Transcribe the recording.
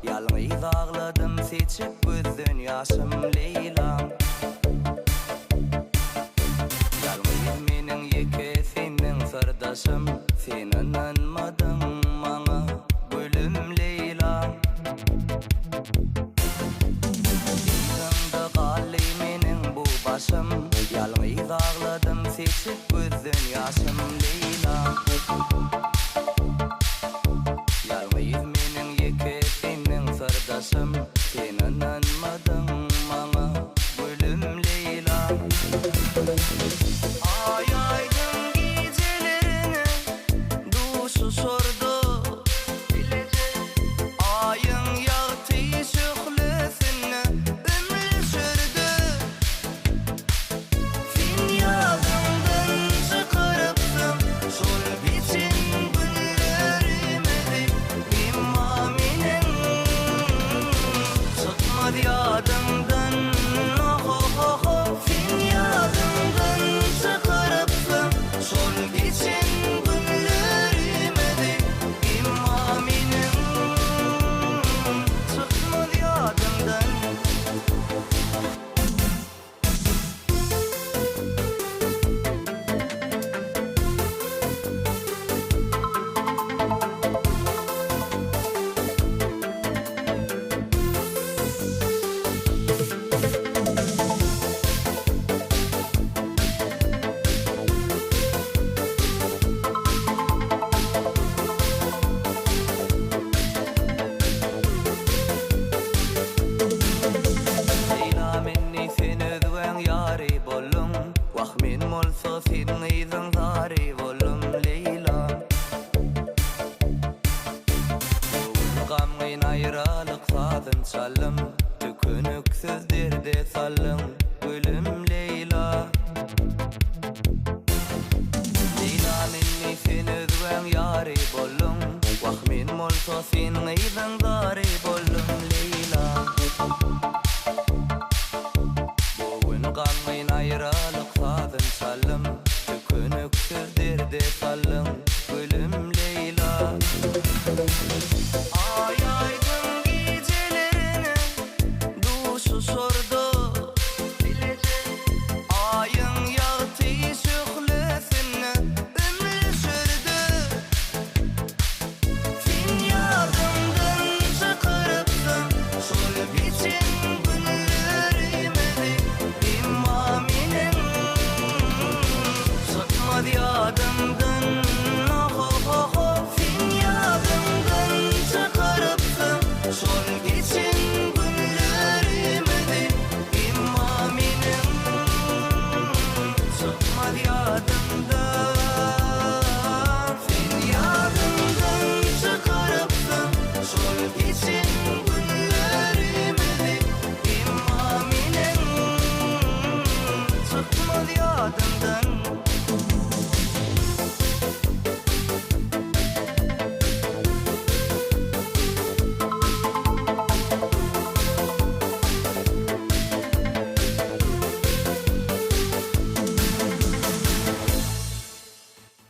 Yalnız ağladım seçip gözden yaşım Leyla. Yalnız menin yeke senin sırdaşım, sen inanmadın bana gülüm Leyla. Yüzümde kaldı menin bu başım, yalnız ağladım seçip gözden yaşım Leyla. Sırdaşım, sen inanmadın bana gülüm Leyla. Ay aydın gecelerini duşu sordu, ayın yaktı şüklüsünü ömrü sürdü. Sen yadımdan çıkarıpsın sol biçin günlerimi imaminin. Yadımdan oh oh oh oh, sen yadımdan çıkarıpsın sol geçen günlerime de imaminin çıkmadı yadımdan. Min molsa senin izin zari volum Leyla. Gamgın ayrılık sazın çalım, tükünüksüz derde salım gülüm Leyla. Leyla minni sen özgün yari bolum, vah min molsa senin izin zari volum Leyla. Gamgın ayrılık sazın çalım, tükünüksüz derde salım gülüm Leyla. Ay aydın gecelerini duşu sordu, ayın yaktı şüklüsünü ömrü sürdü. Sen yadımdan çıkarıpsın sol biçin